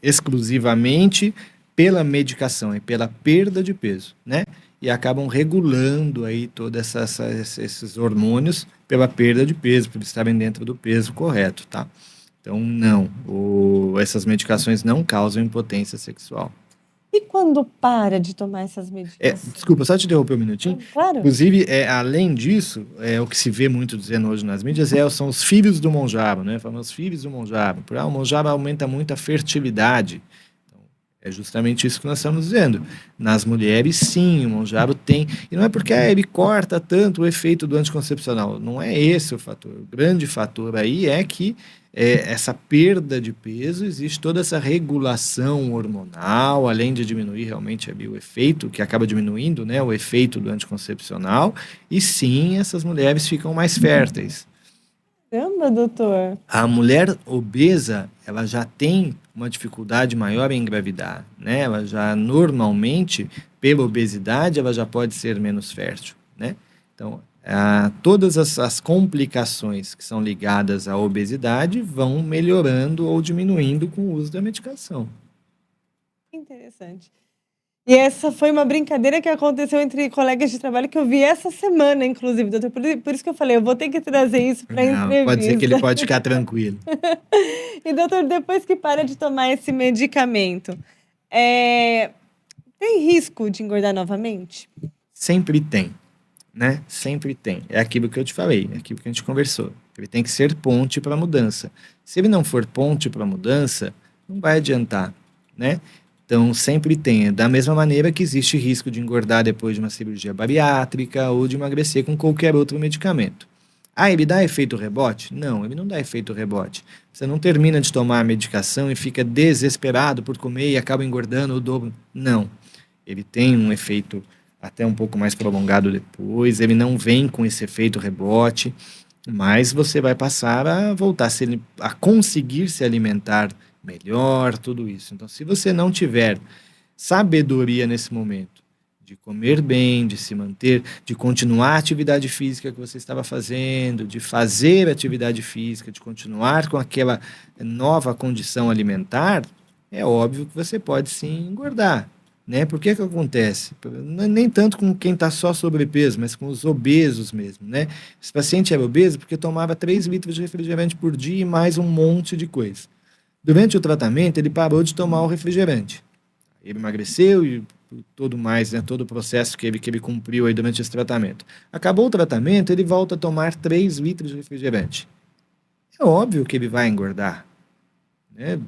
exclusivamente pela medicação, é pela perda de peso, né? E acabam regulando aí todos esses hormônios pela perda de peso, por estarem dentro do peso correto, tá? Então, não, essas medicações não causam impotência sexual. E quando para de tomar essas medicações? Desculpa, só te interromper um minutinho. Claro. Inclusive, além disso, o que se vê muito dizendo hoje nas mídias são os filhos do Monjaro, né? Falam os filhos do Monjaro. O Monjaro aumenta muito a fertilidade. É justamente isso que nós estamos dizendo. Nas mulheres, sim, o Monjaro tem. E não é porque ele corta tanto o efeito do anticoncepcional. Não é esse o fator. O grande fator aí é que essa perda de peso, existe toda essa regulação hormonal, além de diminuir realmente ali o efeito, que acaba diminuindo, né, o efeito do anticoncepcional. E sim, essas mulheres ficam mais férteis. Caramba, doutor. A mulher obesa, ela já tem uma dificuldade maior em engravidar, né? Ela já normalmente, pela obesidade, ela já pode ser menos fértil, né? Então, todas as complicações que são ligadas à obesidade vão melhorando ou diminuindo com o uso da medicação. Interessante. E essa foi uma brincadeira que aconteceu entre colegas de trabalho que eu vi essa semana, inclusive, doutor. Por isso que eu falei, eu vou ter que trazer isso para a entrevista. Pode ser que ele pode ficar tranquilo. E, doutor, depois que para de tomar esse medicamento, tem risco de engordar novamente? Sempre tem, né? Sempre tem. É aquilo que eu te falei, é aquilo que a gente conversou. Ele tem que ser ponte para a mudança. Se ele não for ponte para a mudança, não vai adiantar, né? Então, sempre tem. Da mesma maneira que existe risco de engordar depois de uma cirurgia bariátrica ou de emagrecer com qualquer outro medicamento. Ah, ele dá efeito rebote? Não, ele não dá efeito rebote. Você não termina de tomar a medicação e fica desesperado por comer e acaba engordando o dobro. Não. Ele tem um efeito até um pouco mais prolongado depois, ele não vem com esse efeito rebote, mas você vai passar a voltar a conseguir se alimentar melhor, tudo isso. Então, se você não tiver sabedoria nesse momento, de comer bem, de se manter, de continuar a atividade física que você estava fazendo, de fazer atividade física, de continuar com aquela nova condição alimentar, é óbvio que você pode sim engordar. Né? Por que acontece? Nem tanto com quem está só sobrepeso, mas com os obesos mesmo. Né? Esse paciente era obeso porque tomava 3 litros de refrigerante por dia e mais um monte de coisa. Durante o tratamento, ele parou de tomar o refrigerante. Ele emagreceu e tudo mais, né? Todo o processo que ele cumpriu aí durante esse tratamento. Acabou o tratamento, ele volta a tomar 3 litros de refrigerante. É óbvio que ele vai engordar. Né?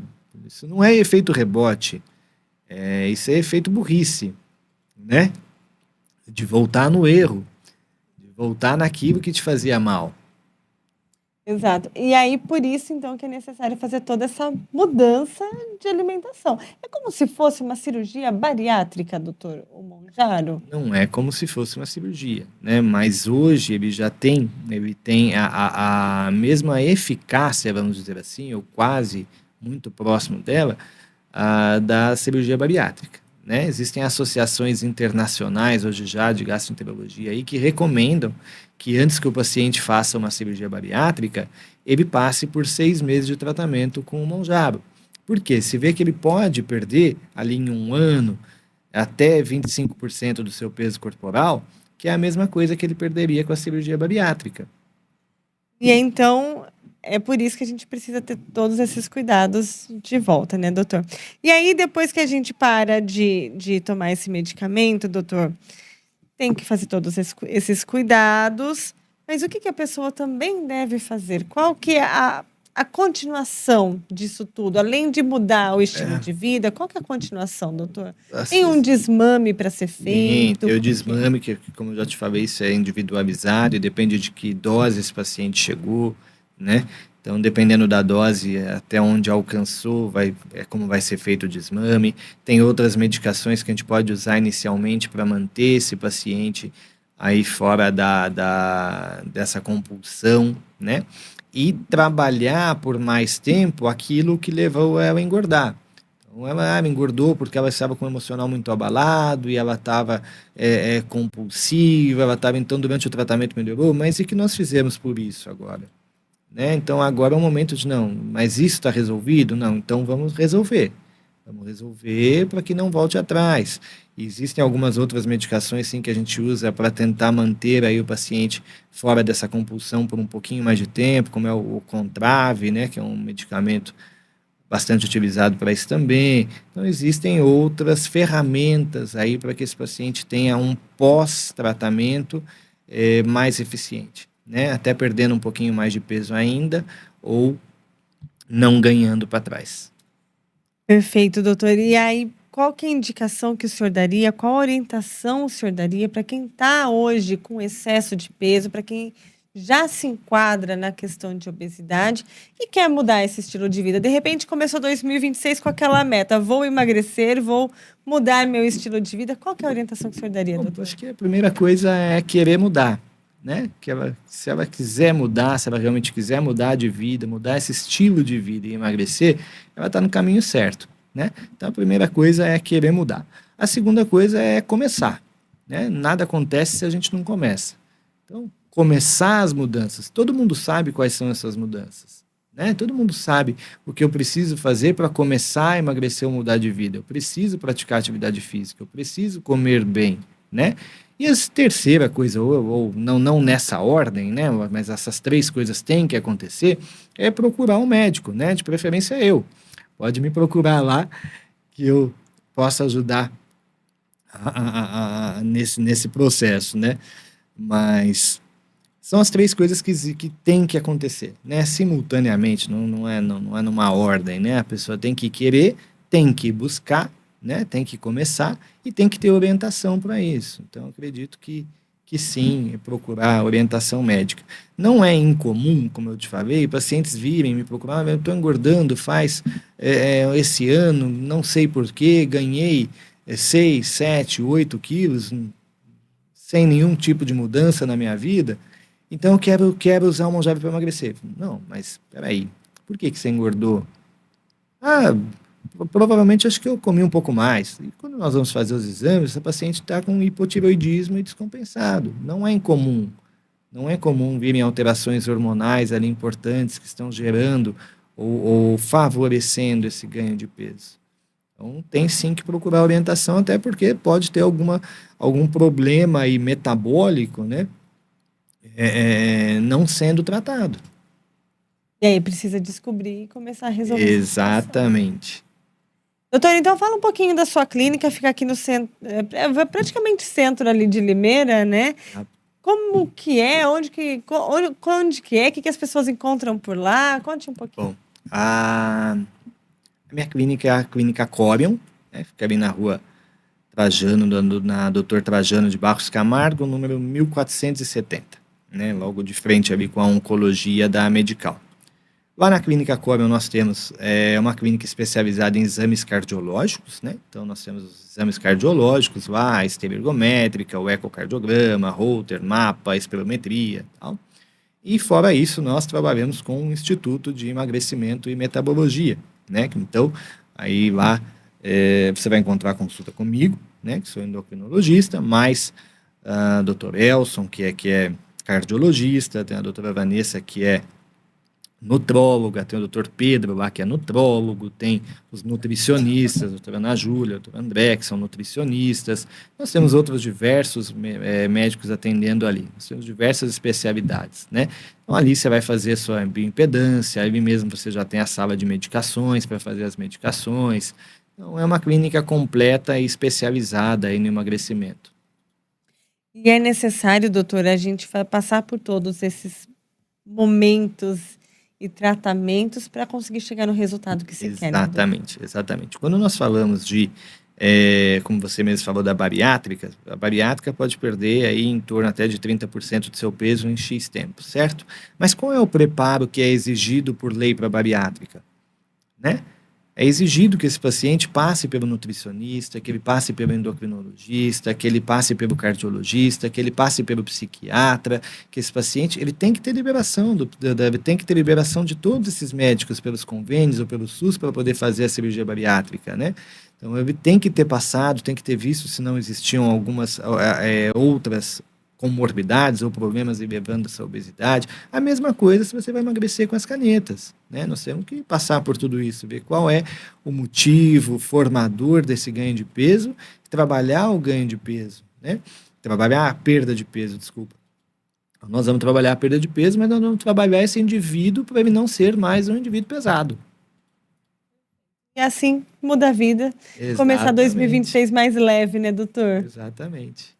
Isso não é efeito rebote. Isso é efeito burrice, né? De voltar no erro, de voltar naquilo que te fazia mal. Exato. E aí, por isso, então, que é necessário fazer toda essa mudança de alimentação. É como se fosse uma cirurgia bariátrica, doutor Monjaro? Não é como se fosse uma cirurgia, né? Mas hoje ele tem a mesma eficácia, vamos dizer assim, ou quase muito próximo dela, da cirurgia bariátrica. Né? Existem associações internacionais hoje já de gastroenterologia aí que recomendam que antes que o paciente faça uma cirurgia bariátrica, ele passe por 6 meses de tratamento com o Monjaro. Por quê? Se vê que ele pode perder ali em 1 ano até 25% do seu peso corporal, que é a mesma coisa que ele perderia com a cirurgia bariátrica. E então, é por isso que a gente precisa ter todos esses cuidados de volta, né, doutor? E aí, depois que a gente para de tomar esse medicamento, doutor, tem que fazer todos esses cuidados, mas o que a pessoa também deve fazer? Qual que é a continuação disso tudo? Além de mudar o estilo de vida, qual que é a continuação, doutor? Tem um desmame para ser feito? Tem o desmame, que como eu já te falei, isso é individualizado e depende de que dose esse paciente chegou, né? Então, dependendo da dose, até onde alcançou, como vai ser feito o desmame. Tem outras medicações que a gente pode usar inicialmente para manter esse paciente aí fora dessa compulsão, né? E trabalhar por mais tempo aquilo que levou ela a engordar. Então, ela engordou porque ela estava com o emocional muito abalado e ela estava compulsiva, então durante o tratamento melhorou, mas e que nós fizemos por isso agora? Né? Então agora é o momento de não, mas isso está resolvido? Não, então vamos resolver para que não volte atrás. E existem algumas outras medicações sim que a gente usa para tentar manter aí o paciente fora dessa compulsão por um pouquinho mais de tempo, como é o Contrave, né, que é um medicamento bastante utilizado para isso também. Então existem outras ferramentas aí para que esse paciente tenha um pós-tratamento mais eficiente. Né, até perdendo um pouquinho mais de peso ainda, ou não ganhando para trás. Perfeito, doutor. E aí, qual que é a indicação que o senhor daria, qual a orientação o senhor daria para quem está hoje com excesso de peso, para quem já se enquadra na questão de obesidade e quer mudar esse estilo de vida? De repente, começou 2026 com aquela meta, vou emagrecer, vou mudar meu estilo de vida. Qual que é a orientação que o senhor daria, doutor? Acho que a primeira coisa é querer mudar. Né? Se ela quiser mudar, se ela realmente quiser mudar de vida, mudar esse estilo de vida e emagrecer, ela está no caminho certo. Né? Então, a primeira coisa é querer mudar. A segunda coisa é começar. Né? Nada acontece se a gente não começa. Então, começar as mudanças. Todo mundo sabe quais são essas mudanças. Né? Todo mundo sabe o que eu preciso fazer para começar a emagrecer ou mudar de vida. Eu preciso praticar atividade física, eu preciso comer bem. Né? E a terceira coisa, ou não nessa ordem, né, mas essas 3 coisas têm que acontecer, é procurar um médico, né, de preferência eu. Pode me procurar lá, que eu possa ajudar nesse processo, né. Mas são as 3 coisas que têm que acontecer, né, simultaneamente, não é numa ordem, né, a pessoa tem que querer, tem que buscar, né, tem que começar e tem que ter orientação para isso. Então, acredito que que sim, procurar orientação médica. Não é incomum, como eu te falei, pacientes virem me procurar, eu estou engordando esse ano, não sei porquê, ganhei 6, 7, 8 quilos, sem nenhum tipo de mudança na minha vida, então eu quero usar o Monjave para emagrecer. Não, mas peraí, por que você engordou? Provavelmente acho que eu comi um pouco mais. E quando nós vamos fazer os exames, essa paciente está com hipotireoidismo e descompensado. Não é incomum. Não é comum virem alterações hormonais ali importantes que estão gerando ou favorecendo esse ganho de peso. Então, tem sim que procurar orientação, até porque pode ter algum problema aí metabólico, né? Não sendo tratado. E aí precisa descobrir e começar a resolver. Exatamente. Doutor, então fala um pouquinho da sua clínica, fica aqui no centro, praticamente centro ali de Limeira, né? Como que é? Onde que é? O que as pessoas encontram por lá? Conte um pouquinho. Bom, a minha clínica é a Clínica Corion, né? Fica ali na rua Trajano, na Dr. Trajano de Barros Camargo, número 1470, né? Logo de frente ali com a oncologia da Medical. Lá na Clínica Corion nós temos uma clínica especializada em exames cardiológicos, né? Então nós temos os exames cardiológicos lá, a esteira ergométrica, o ecocardiograma, Holter, mapa, espirometria, tal. E fora isso nós trabalhamos com o Instituto de Emagrecimento e Metabologia, né? Então aí lá você vai encontrar consulta comigo, né? Que sou endocrinologista, mais a doutora Elson, que é cardiologista, tem a doutora Vanessa, que é nutróloga, tem o doutor Pedro lá, que é nutrólogo, tem os nutricionistas, a doutora Ana Júlia, o doutor André, que são nutricionistas. Nós temos outros diversos médicos atendendo ali. Nós temos diversas especialidades, né? Então, ali você vai fazer a sua bioimpedância, ali mesmo você já tem a sala de medicações para fazer as medicações. Então, é uma clínica completa e especializada aí no emagrecimento. E é necessário, doutor, a gente vai passar por todos esses momentos e tratamentos para conseguir chegar no resultado que você quer. Exatamente, exatamente. Quando nós falamos de, como você mesmo falou, da bariátrica, a bariátrica pode perder aí em torno até de 30% do seu peso em X tempo, certo? Mas qual é o preparo que é exigido por lei para a bariátrica? Né? É exigido que esse paciente passe pelo nutricionista, que ele passe pelo endocrinologista, que ele passe pelo cardiologista, que ele passe pelo psiquiatra, que esse paciente ele tem que ter liberação, tem que ter liberação de todos esses médicos pelos convênios ou pelo SUS para poder fazer a cirurgia bariátrica, né? Então ele tem que ter passado, tem que ter visto se não existiam algumas outras comorbidades ou problemas levando essa obesidade. A mesma coisa se você vai emagrecer com as canetas, né? Nós temos que passar por tudo isso, ver qual é o motivo formador desse ganho de peso, trabalhar o ganho de peso, né? Trabalhar a perda de peso, desculpa. Nós vamos trabalhar a perda de peso, mas nós vamos trabalhar esse indivíduo para ele não ser mais um indivíduo pesado. E assim muda a vida. Exatamente. Começar 2026 mais leve, né, doutor? Exatamente.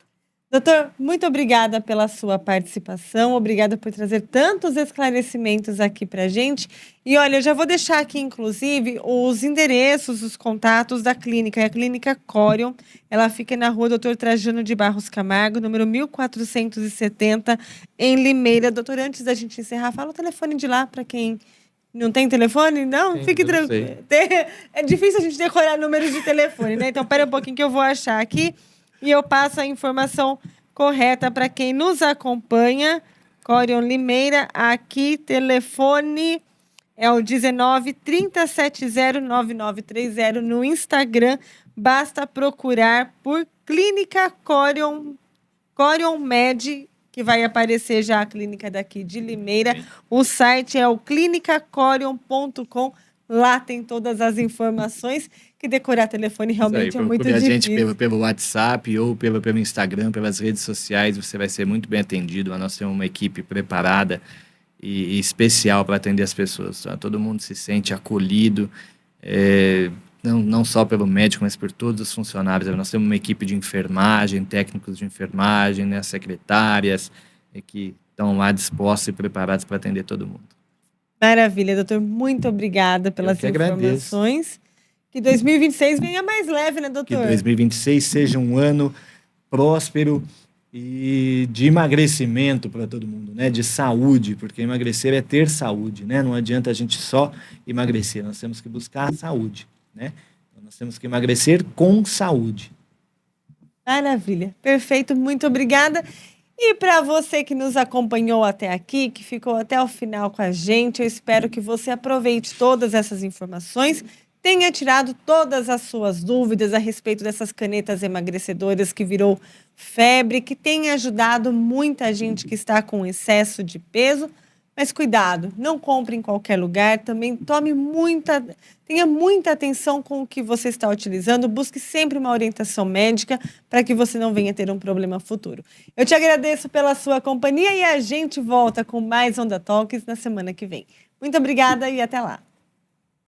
Doutor, muito obrigada pela sua participação, obrigada por trazer tantos esclarecimentos aqui pra gente. E olha, eu já vou deixar aqui, inclusive, os endereços, os contatos da clínica. É a Clínica Corion, ela fica na rua Dr. Trajano de Barros Camargo, número 1470, em Limeira. Doutor, antes da gente encerrar, fala o telefone de lá para quem não tem telefone? Não, fique tranquilo. É difícil a gente decorar números de telefone, né? Então, pera um pouquinho que eu vou achar aqui. E eu passo a informação correta para quem nos acompanha. Corion Limeira, aqui, telefone é o 19 3070 9930 no Instagram. Basta procurar por Clínica Corion Med, que vai aparecer já a clínica daqui de Limeira. O site é o clinicacorion.com. Lá tem todas as informações, que decorar telefone realmente é muito difícil. A gente pelo WhatsApp ou pelo Instagram, pelas redes sociais, você vai ser muito bem atendido. Nós temos uma equipe preparada e especial para atender as pessoas. Tá? Todo mundo se sente acolhido, não só pelo médico, mas por todos os funcionários. Nós temos uma equipe de enfermagem, técnicos de enfermagem, né, secretárias, que estão lá dispostos e preparados para atender todo mundo. Maravilha, doutor. Muito obrigada pelas informações. Que 2026 venha mais leve, né, doutor? Que 2026 seja um ano próspero, e de emagrecimento para todo mundo, né? De saúde, porque emagrecer é ter saúde, né? Não adianta a gente só emagrecer, nós temos que buscar a saúde, né? Então, nós temos que emagrecer com saúde. Maravilha, perfeito, muito obrigada. E para você que nos acompanhou até aqui, que ficou até o final com a gente, eu espero que você aproveite todas essas informações, tenha tirado todas as suas dúvidas a respeito dessas canetas emagrecedoras que virou febre, que tem ajudado muita gente que está com excesso de peso. Mas cuidado, não compre em qualquer lugar, também tenha muita atenção com o que você está utilizando, busque sempre uma orientação médica para que você não venha ter um problema futuro. Eu te agradeço pela sua companhia e a gente volta com mais Onda Talks na semana que vem. Muito obrigada e até lá.